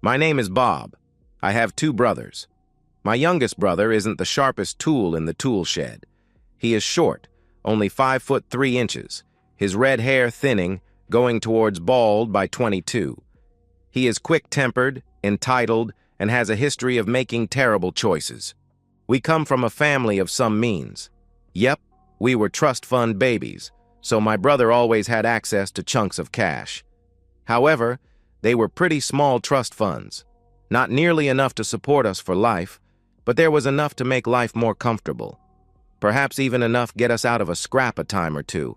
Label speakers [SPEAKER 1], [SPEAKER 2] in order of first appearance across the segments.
[SPEAKER 1] My name is Bob. I have two brothers. My youngest brother isn't the sharpest tool in the tool shed. He is short, only 5'3". His red hair thinning, going towards bald by 22. He is quick-tempered, entitled, and has a history of making terrible choices. We come from a family of some means. Yep, we were trust fund babies, so my brother always had access to chunks of cash. However, they were pretty small trust funds. Not nearly enough to support us for life, but there was enough to make life more comfortable. Perhaps even enough get us out of a scrap a time or two.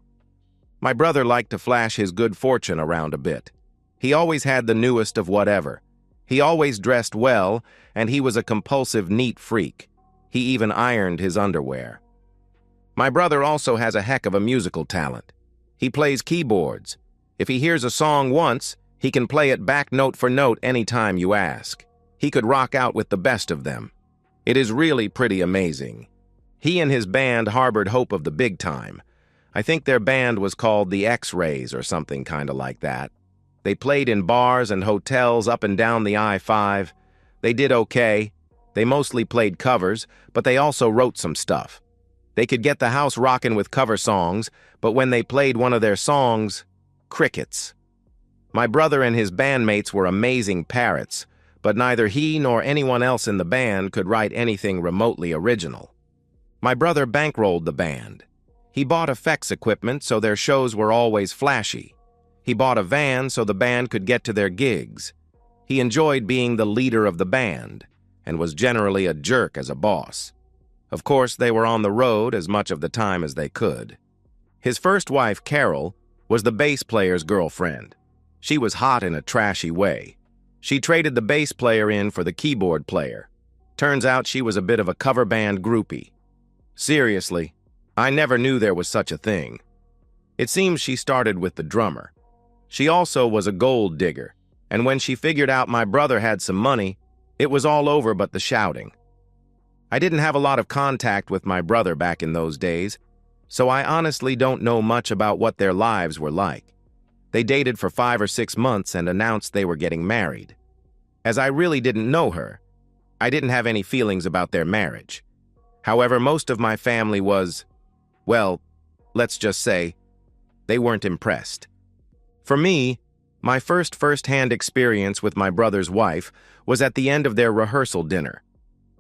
[SPEAKER 1] My brother liked to flash his good fortune around a bit. He always had the newest of whatever. He always dressed well, and he was a compulsive neat freak. He even ironed his underwear. My brother also has a heck of a musical talent. He plays keyboards. If he hears a song once, he can play it back note for note anytime you ask. He could rock out with the best of them. It is really pretty amazing. He and his band harbored hope of the big time. I think their band was called the X-Rays or something kinda like that. They played in bars and hotels up and down the I-5. They did okay. They mostly played covers, but they also wrote some stuff. They could get the house rockin' with cover songs, but when they played one of their songs, crickets. My brother and his bandmates were amazing parrots, but neither he nor anyone else in the band could write anything remotely original. My brother bankrolled the band. He bought effects equipment so their shows were always flashy. He bought a van so the band could get to their gigs. He enjoyed being the leader of the band, and was generally a jerk as a boss. Of course, they were on the road as much of the time as they could. His first wife, Carol, was the bass player's girlfriend. She was hot in a trashy way. She traded the bass player in for the keyboard player. Turns out she was a bit of a cover band groupie. Seriously, I never knew there was such a thing. It seems she started with the drummer. She also was a gold digger, and when she figured out my brother had some money, it was all over but the shouting. I didn't have a lot of contact with my brother back in those days, so I honestly don't know much about what their lives were like. They dated for 5 or 6 months and announced they were getting married. As I really didn't know her, I didn't have any feelings about their marriage. However, most of my family was, well, let's just say, they weren't impressed. For me, my first-hand experience with my brother's wife was at the end of their rehearsal dinner.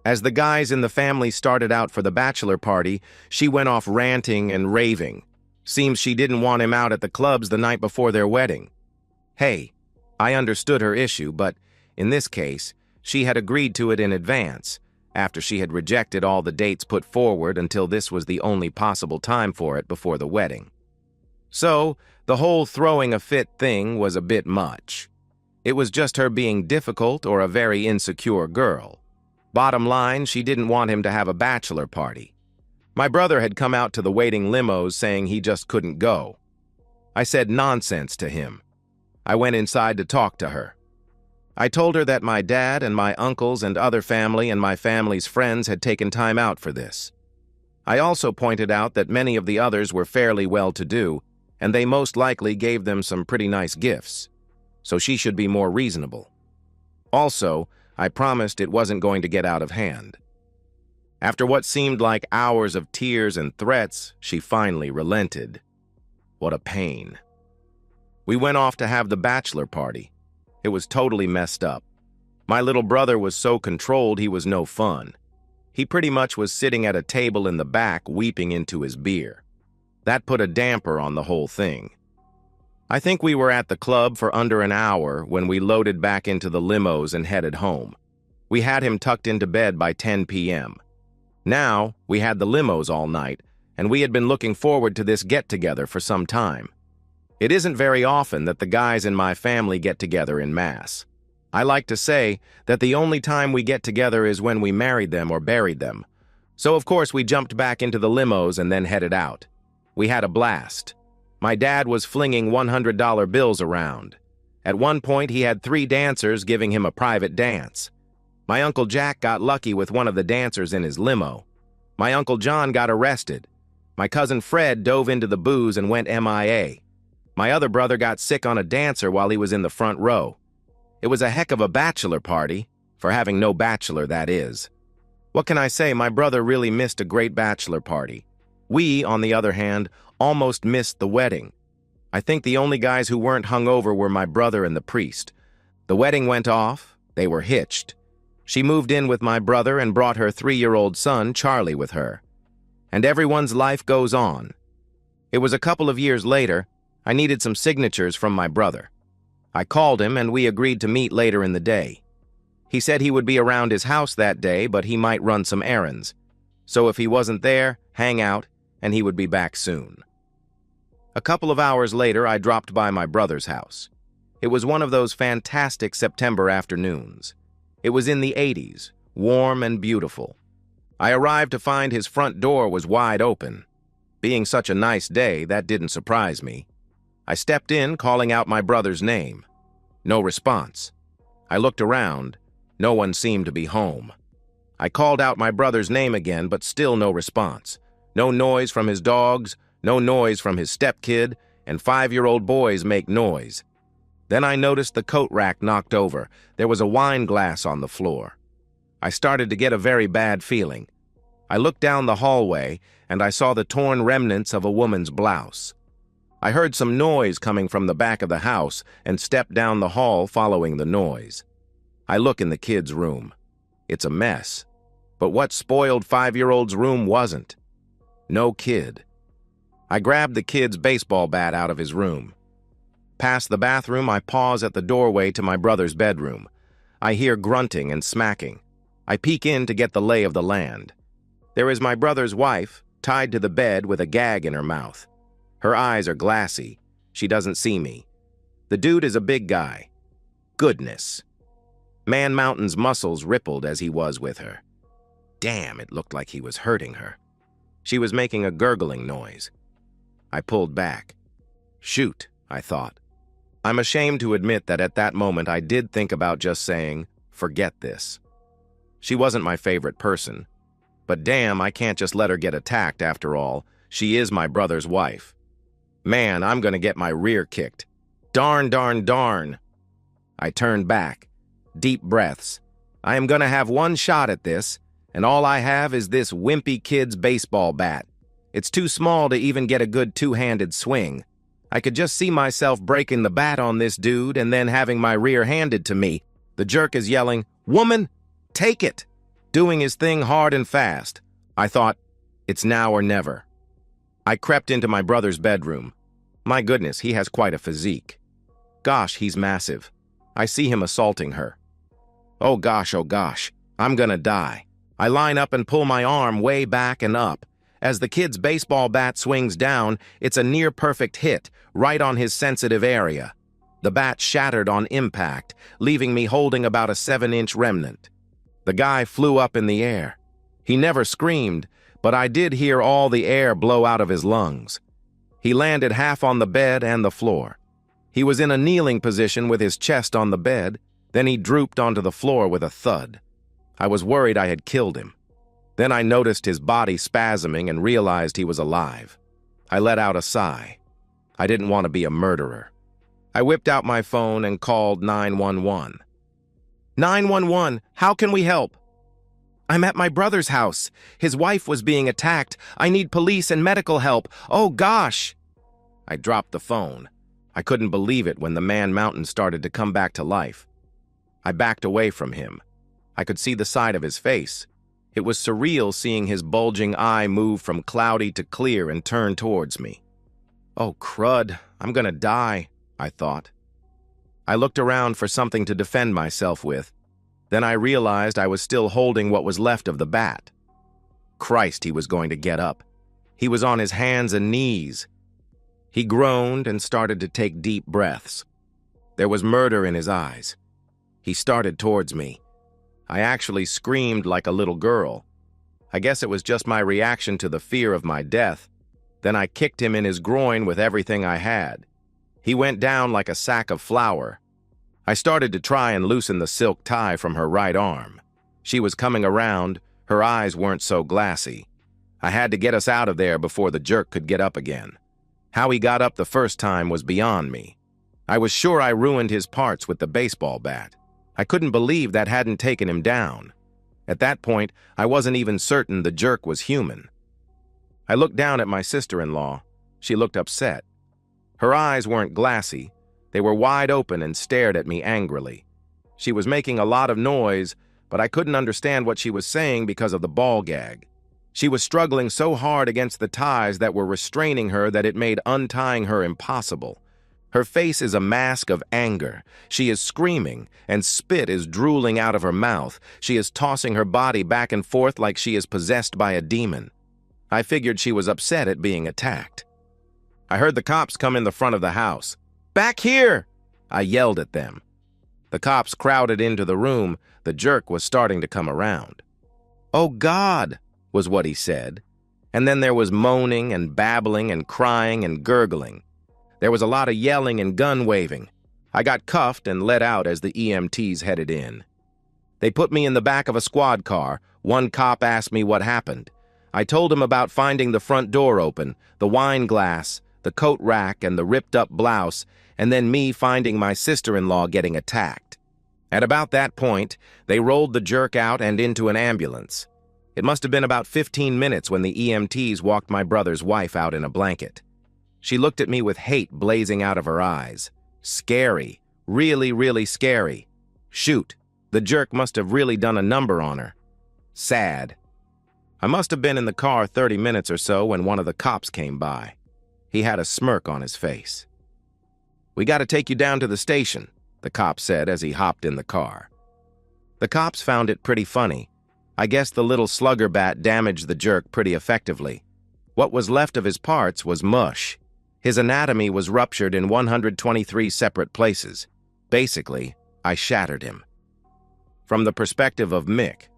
[SPEAKER 1] As the guys in the family started out for the bachelor party, she went off ranting and raving. Seems she didn't want him out at the clubs the night before their wedding. Hey, I understood her issue, but in this case, she had agreed to it in advance, after she had rejected all the dates put forward until this was the only possible time for it before the wedding. So, the whole throwing a fit thing was a bit much. It was just her being difficult or a very insecure girl. Bottom line, she didn't want him to have a bachelor party. My brother had come out to the waiting limos saying he just couldn't go. I said nonsense to him. I went inside to talk to her. I told her that my dad and my uncles and other family and my family's friends had taken time out for this. I also pointed out that many of the others were fairly well-to-do, and they most likely gave them some pretty nice gifts, so she should be more reasonable. Also, I promised it wasn't going to get out of hand. After what seemed like hours of tears and threats, she finally relented. What a pain. We went off to have the bachelor party. It was totally messed up. My little brother was so controlled he was no fun. He pretty much was sitting at a table in the back weeping into his beer. That put a damper on the whole thing. I think we were at the club for under an hour when we loaded back into the limos and headed home. We had him tucked into bed by 10 p.m. Now, we had the limos all night, and we had been looking forward to this get-together for some time. It isn't very often that the guys in my family get together in mass. I like to say that the only time we get together is when we married them or buried them. So of course we jumped back into the limos and then headed out. We had a blast. My dad was flinging $100 bills around. At one point he had 3 dancers giving him a private dance. My Uncle Jack got lucky with one of the dancers in his limo. My Uncle John got arrested. My cousin Fred dove into the booze and went MIA. My other brother got sick on a dancer while he was in the front row. It was a heck of a bachelor party, for having no bachelor, that is. What can I say? My brother really missed a great bachelor party. We, on the other hand, almost missed the wedding. I think the only guys who weren't hungover were my brother and the priest. The wedding went off. They were hitched. She moved in with my brother and brought her 3-year-old son, Charlie, with her. And everyone's life goes on. It was a couple of years later. I needed some signatures from my brother. I called him and we agreed to meet later in the day. He said he would be around his house that day, but he might run some errands. So if he wasn't there, hang out, and he would be back soon. A couple of hours later, I dropped by my brother's house. It was one of those fantastic September afternoons. It was in the 80s, warm and beautiful. I arrived to find his front door was wide open. Being such a nice day, that didn't surprise me. I stepped in, calling out my brother's name. No response. I looked around. No one seemed to be home. I called out my brother's name again, but still no response. No noise from his dogs, no noise from his stepkid, and 5-year-old boys make noise. Then I noticed the coat rack knocked over. There was a wine glass on the floor. I started to get a very bad feeling. I looked down the hallway, and I saw the torn remnants of a woman's blouse. I heard some noise coming from the back of the house and stepped down the hall following the noise. I look in the kid's room. It's a mess. But what spoiled 5-year-old's room wasn't? No kid. I grabbed the kid's baseball bat out of his room. Past the bathroom, I pause at the doorway to my brother's bedroom. I hear grunting and smacking. I peek in to get the lay of the land. There is my brother's wife, tied to the bed with a gag in her mouth. Her eyes are glassy. She doesn't see me. The dude is a big guy. Goodness. Man Mountain's muscles rippled as he was with her. Damn, it looked like he was hurting her. She was making a gurgling noise. I pulled back. Shoot, I thought. I'm ashamed to admit that at that moment I did think about just saying, forget this. She wasn't my favorite person. But damn, I can't just let her get attacked after all. She is my brother's wife. Man, I'm gonna get my rear kicked. Darn, darn, darn. I turned back. Deep breaths. I am gonna have one shot at this, and all I have is this wimpy kid's baseball bat. It's too small to even get a good two-handed swing. I could just see myself breaking the bat on this dude and then having my rear handed to me. The jerk is yelling, "Woman, take it!" Doing his thing hard and fast. I thought, it's now or never. I crept into my brother's bedroom. My goodness, he has quite a physique. Gosh, he's massive. I see him assaulting her. Oh gosh, I'm gonna die. I line up and pull my arm way back and up. As the kid's baseball bat swings down, it's a near-perfect hit, right on his sensitive area. The bat shattered on impact, leaving me holding about a 7-inch remnant. The guy flew up in the air. He never screamed, but I did hear all the air blow out of his lungs. He landed half on the bed and the floor. He was in a kneeling position with his chest on the bed, then he drooped onto the floor with a thud. I was worried I had killed him. Then I noticed his body spasming and realized he was alive. I let out a sigh. I didn't want to be a murderer. I whipped out my phone and called 911. 911, how can we help? I'm at my brother's house. His wife was being attacked. I need police and medical help. Oh gosh! I dropped the phone. I couldn't believe it when the Man Mountain started to come back to life. I backed away from him. I could see the side of his face. It was surreal seeing his bulging eye move from cloudy to clear and turn towards me. Oh, crud, I'm gonna die, I thought. I looked around for something to defend myself with. Then I realized I was still holding what was left of the bat. Christ, he was going to get up. He was on his hands and knees. He groaned and started to take deep breaths. There was murder in his eyes. He started towards me. I actually screamed like a little girl. I guess it was just my reaction to the fear of my death. Then I kicked him in his groin with everything I had. He went down like a sack of flour. I started to try and loosen the silk tie from her right arm. She was coming around. Her eyes weren't so glassy. I had to get us out of there before the jerk could get up again. How he got up the first time was beyond me. I was sure I ruined his parts with the baseball bat. I couldn't believe that hadn't taken him down. At that point, I wasn't even certain the jerk was human. I looked down at my sister-in-law. She looked upset. Her eyes weren't glassy. They were wide open and stared at me angrily. She was making a lot of noise, but I couldn't understand what she was saying because of the ball gag. She was struggling so hard against the ties that were restraining her that it made untying her impossible. Her face is a mask of anger. She is screaming, and spit is drooling out of her mouth. She is tossing her body back and forth like she is possessed by a demon. I figured she was upset at being attacked. I heard the cops come in the front of the house. "Back here!" I yelled at them. The cops crowded into the room. The jerk was starting to come around. "Oh, God," was what he said. And then there was moaning and babbling and crying and gurgling. There was a lot of yelling and gun waving. I got cuffed and let out as the EMTs headed in. They put me in the back of a squad car. One cop asked me what happened. I told him about finding the front door open, the wine glass, the coat rack, and the ripped-up blouse, and then me finding my sister-in-law getting attacked. At about that point, they rolled the jerk out and into an ambulance. It must have been about 15 minutes when the EMTs walked my brother's wife out in a blanket. She looked at me with hate blazing out of her eyes. Scary. Really, really scary. Shoot, the jerk must have really done a number on her. Sad. I must have been in the car 30 minutes or so when one of the cops came by. He had a smirk on his face. "We got to take you down to the station," the cop said as he hopped in the car. The cops found it pretty funny. I guess the little slugger bat damaged the jerk pretty effectively. What was left of his parts was mush. His anatomy was ruptured in 123 separate places. Basically, I shattered him. From the perspective of Mick.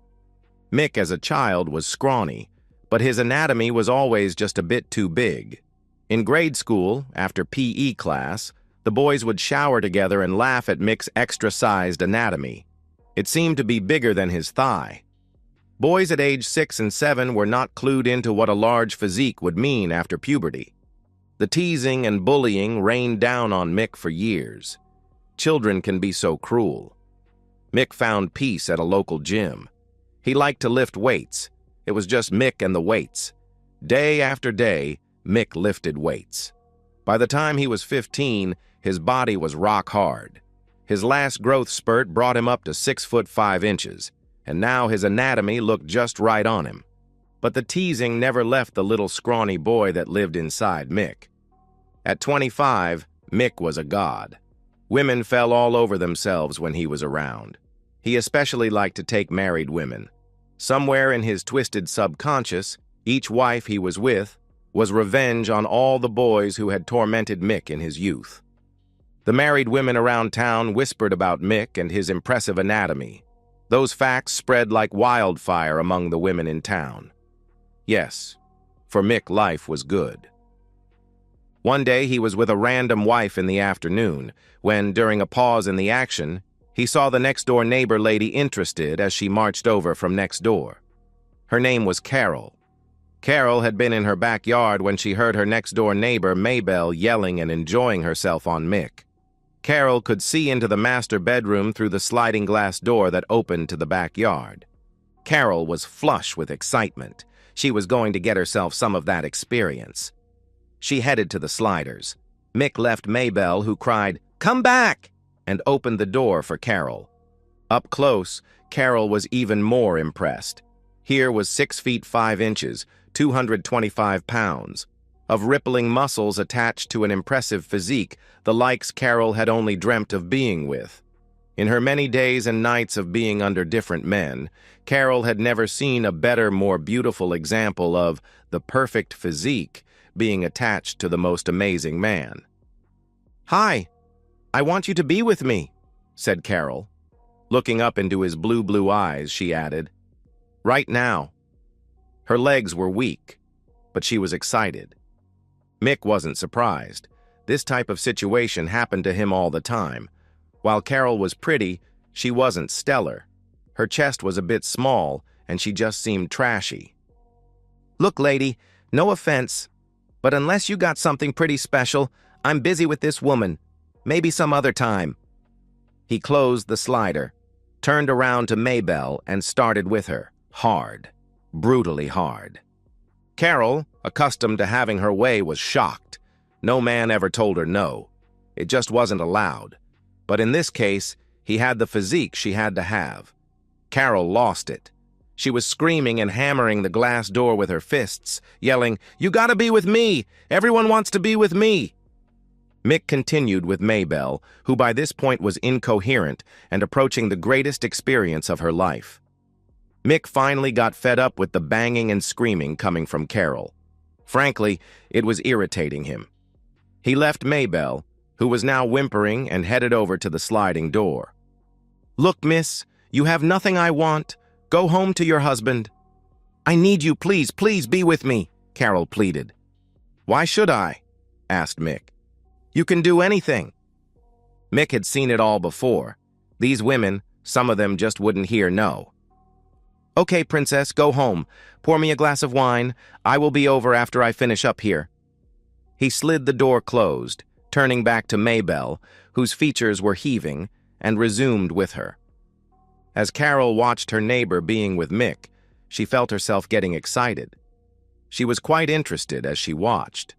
[SPEAKER 1] Mick as a child was scrawny, but his anatomy was always just a bit too big. In grade school, after PE class, the boys would shower together and laugh at Mick's extra-sized anatomy. It seemed to be bigger than his thigh. Boys at age 6 and 7 were not clued into what a large physique would mean after puberty. The teasing and bullying rained down on Mick for years. Children can be so cruel. Mick found peace at a local gym. He liked to lift weights. It was just Mick and the weights. Day after day, Mick lifted weights. By the time he was 15, his body was rock hard. His last growth spurt brought him up to 6 foot 5 inches, and now his anatomy looked just right on him. But the teasing never left the little scrawny boy that lived inside Mick. At 25, Mick was a god. Women fell all over themselves when he was around. He especially liked to take married women. Somewhere in his twisted subconscious, each wife he was with was revenge on all the boys who had tormented Mick in his youth. The married women around town whispered about Mick and his impressive anatomy. Those facts spread like wildfire among the women in town. Yes, for Mick, life was good. One day he was with a random wife in the afternoon when, during a pause in the action, he saw the next-door neighbor lady interested as she marched over from next door. Her name was Carol. Carol had been in her backyard when she heard her next-door neighbor, Maybelle, yelling and enjoying herself on Mick. Carol could see into the master bedroom through the sliding glass door that opened to the backyard. Carol was flush with excitement. She was going to get herself some of that experience. She headed to the sliders. Mick left Maybelle, who cried, "Come back!" and opened the door for Carol. Up close, Carol was even more impressed. Here was 6 feet 5 inches, 225 pounds, of rippling muscles attached to an impressive physique, the likes Carol had only dreamt of being with. In her many days and nights of being under different men, Carol had never seen a better, more beautiful example of the perfect physique being attached to the most amazing man. "Hi, I want you to be with me," said Carol. Looking up into his blue eyes, she added, "Right now." Her legs were weak, but she was excited. Mick wasn't surprised. This type of situation happened to him all the time. While Carol was pretty, she wasn't stellar. Her chest was a bit small, and she just seemed trashy. "Look, lady, no offense, but unless you got something pretty special, I'm busy with this woman. Maybe some other time." He closed the slider. turned around to Maybelle and started with her, hard, brutally hard. Carol, accustomed to having her way, was shocked. No man ever told her no. It just wasn't allowed. But in this case, he had the physique she had to have. Carol lost it. She was screaming and hammering the glass door with her fists, yelling, "You gotta be with me! Everyone wants to be with me!" Mick continued with Maybelle, who by this point was incoherent and approaching the greatest experience of her life. Mick finally got fed up with the banging and screaming coming from Carol. Frankly, it was irritating him. He left Maybelle, who was now whimpering, and headed over to the sliding door. "Look, miss, you have nothing I want. Go home to your husband." "I need you, please, please be with me," Carol pleaded. "Why should I?" asked Mick. "You can do anything." Mick had seen it all before. These women, some of them just wouldn't hear no. "Okay, princess, go home. Pour me a glass of wine. I will be over after I finish up here." He slid the door closed, turning back to Maybelle, whose features were heaving, and resumed with her. As Carol watched her neighbor being with Mick, she felt herself getting excited. She was quite interested as she watched.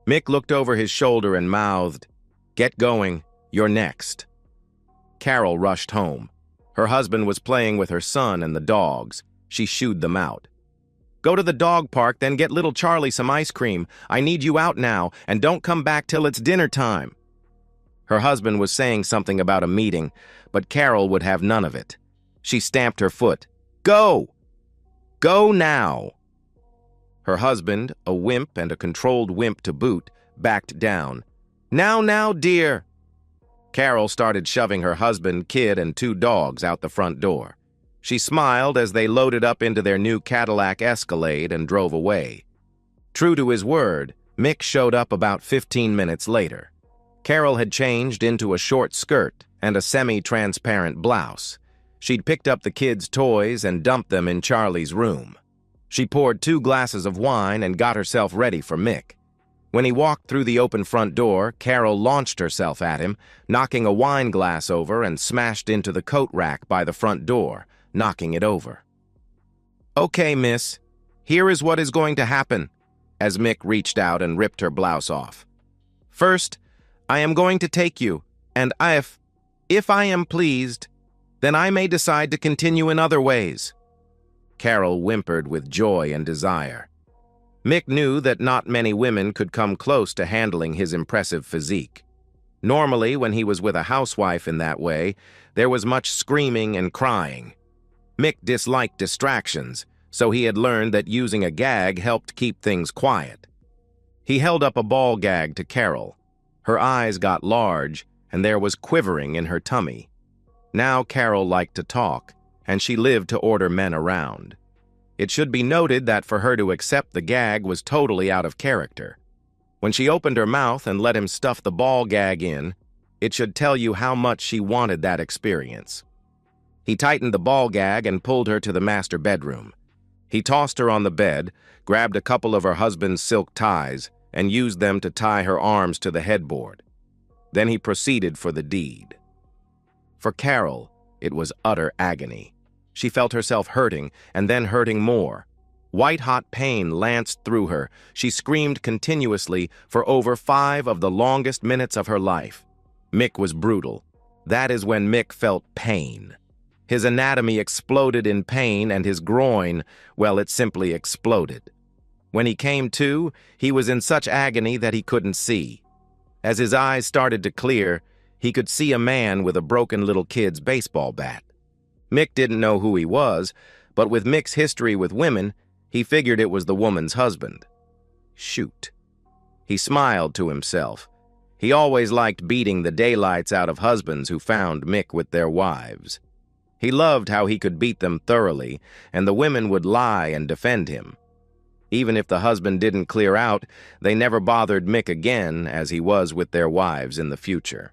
[SPEAKER 1] Mick looked over his shoulder and mouthed, "Get going, you're next." Carol rushed home. Her husband was playing with her son and the dogs. She shooed them out. "Go to the dog park, then get little Charlie some ice cream. I need you out now, and don't come back till it's dinner time." Her husband was saying something about a meeting, but Carol would have none of it. She stamped her foot. "Go! Go now!" Her husband, a wimp and a controlled wimp to boot, backed down. Now, dear!" Carol started shoving her husband, kid, and 2 dogs out the front door. She smiled as they loaded up into their new Cadillac Escalade and drove away. True to his word, Mick showed up about 15 minutes later. Carol had changed into a short skirt and a semi-transparent blouse. She'd picked up the kids' toys and dumped them in Charlie's room. She poured 2 glasses of wine and got herself ready for Mick. When he walked through the open front door, Carol launched herself at him, knocking a wine glass over and smashed into the coat rack by the front door, knocking it over. "Okay, miss, here is what is going to happen," as Mick reached out and ripped her blouse off. "First, I am going to take you, and if I am pleased, then I may decide to continue in other ways." Carol whimpered with joy and desire. Mick knew that not many women could come close to handling his impressive physique. Normally, when he was with a housewife in that way, there was much screaming and crying. Mick disliked distractions, so he had learned that using a gag helped keep things quiet. He held up a ball gag to Carol. Her eyes got large, and there was quivering in her tummy. Now Carol liked to talk, and she lived to order men around. It should be noted that for her to accept the gag was totally out of character. When she opened her mouth and let him stuff the ball gag in, it should tell you how much she wanted that experience. He tightened the ball gag and pulled her to the master bedroom. He tossed her on the bed, grabbed a couple of her husband's silk ties, and used them to tie her arms to the headboard. Then he proceeded for the deed. For Carol, it was utter agony. She felt herself hurting, and then hurting more. White-hot pain lanced through her. She screamed continuously for over 5 of the longest minutes of her life. Mick was brutal. That is when Mick felt pain. His anatomy exploded in pain, and his groin, well, it simply exploded. When he came to, he was in such agony that he couldn't see. As his eyes started to clear, he could see a man with a broken little kid's baseball bat. Mick didn't know who he was, but with Mick's history with women, he figured it was the woman's husband. Shoot. He smiled to himself. He always liked beating the daylights out of husbands who found Mick with their wives. He loved how he could beat them thoroughly, and the women would lie and defend him. Even if the husband didn't clear out, they never bothered Mick again, as he was with their wives in the future.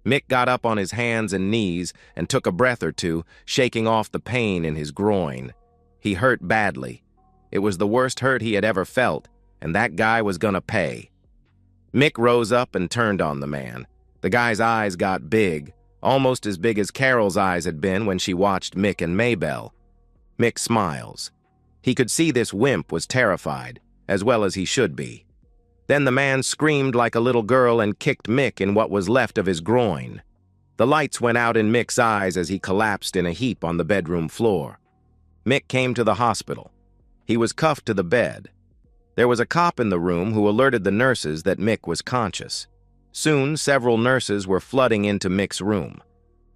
[SPEAKER 1] Mick got up on his hands and knees and took a breath or two, shaking off the pain in his groin. He hurt badly. It was the worst hurt he had ever felt, and that guy was gonna pay. Mick rose up and turned on the man. The guy's eyes got big, almost as big as Carol's eyes had been when she watched Mick and Maybelle. Mick smiles. He could see this wimp was terrified, as well as he should be. Then the man screamed like a little girl and kicked Mick in what was left of his groin. The lights went out in Mick's eyes as he collapsed in a heap on the bedroom floor. Mick came to the hospital. He was cuffed to the bed. There was a cop in the room who alerted the nurses that Mick was conscious. Soon, several nurses were flooding into Mick's room.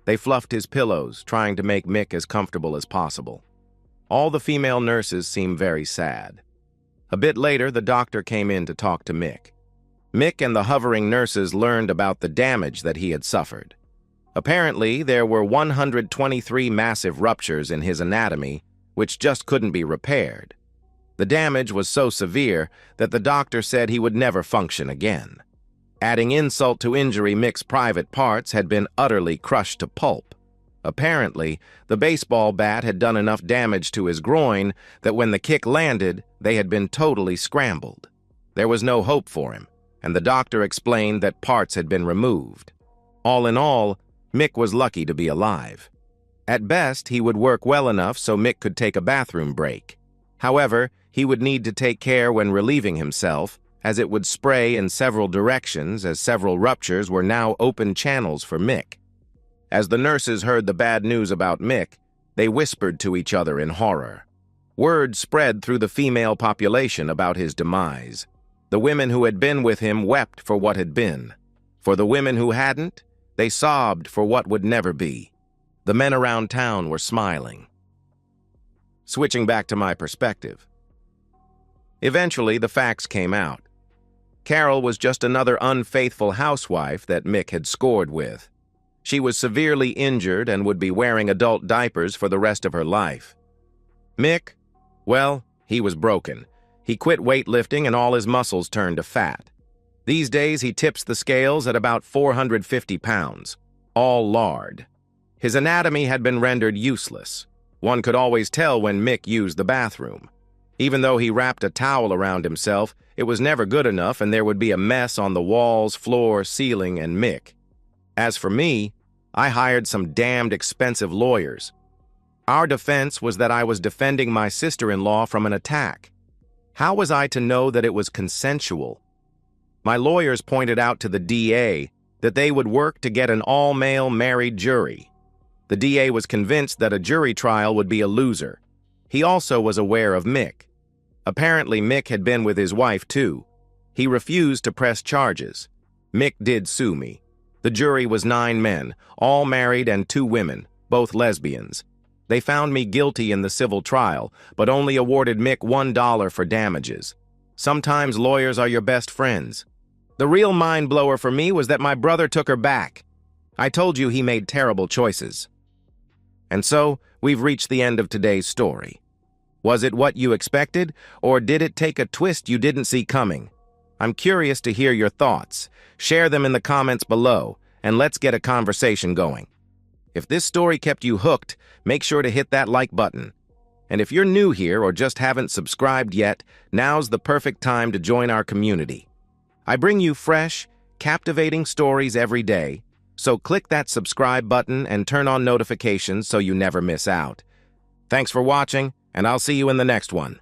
[SPEAKER 1] They fluffed his pillows, trying to make Mick as comfortable as possible. All the female nurses seemed very sad. A bit later, the doctor came in to talk to Mick. Mick and the hovering nurses learned about the damage that he had suffered. Apparently, there were 123 massive ruptures in his anatomy, which just couldn't be repaired. The damage was so severe that the doctor said he would never function again. Adding insult to injury, Mick's private parts had been utterly crushed to pulp. Apparently, the baseball bat had done enough damage to his groin that when the kick landed, they had been totally scrambled. There was no hope for him, and the doctor explained that parts had been removed. All in all, Mick was lucky to be alive. At best, he would work well enough so Mick could take a bathroom break. However, he would need to take care when relieving himself, as it would spray in several directions as several ruptures were now open channels for Mick. As the nurses heard the bad news about Mick, they whispered to each other in horror. Word spread through the female population about his demise. The women who had been with him wept for what had been. For the women who hadn't, they sobbed for what would never be. The men around town were smiling. Switching back to my perspective. Eventually, the facts came out. Carol was just another unfaithful housewife that Mick had scored with. She was severely injured and would be wearing adult diapers for the rest of her life. Mick, well, he was broken. He quit weightlifting and all his muscles turned to fat. These days, he tips the scales at about 450 pounds, all lard. His anatomy had been rendered useless. One could always tell when Mick used the bathroom. Even though he wrapped a towel around himself, it was never good enough and there would be a mess on the walls, floor, ceiling, and Mick. As for me, I hired some damned expensive lawyers. Our defense was that I was defending my sister-in-law from an attack. How was I to know that it was consensual? My lawyers pointed out to the DA that they would work to get an all-male married jury. The DA was convinced that a jury trial would be a loser. He also was aware of Mick. Apparently, Mick had been with his wife, too. He refused to press charges. Mick did sue me. The jury was 9 men, all married, and 2 women, both lesbians. They found me guilty in the civil trial, but only awarded Mick $1 for damages. Sometimes lawyers are your best friends. The real mind-blower for me was that my brother took her back. I told you he made terrible choices. And so, we've reached the end of today's story. Was it what you expected, or did it take a twist you didn't see coming? I'm curious to hear your thoughts. Share them in the comments below, and let's get a conversation going. If this story kept you hooked, make sure to hit that like button. And if you're new here or just haven't subscribed yet, now's the perfect time to join our community. I bring you fresh, captivating stories every day, so click that subscribe button and turn on notifications so you never miss out. Thanks for watching, and I'll see you in the next one.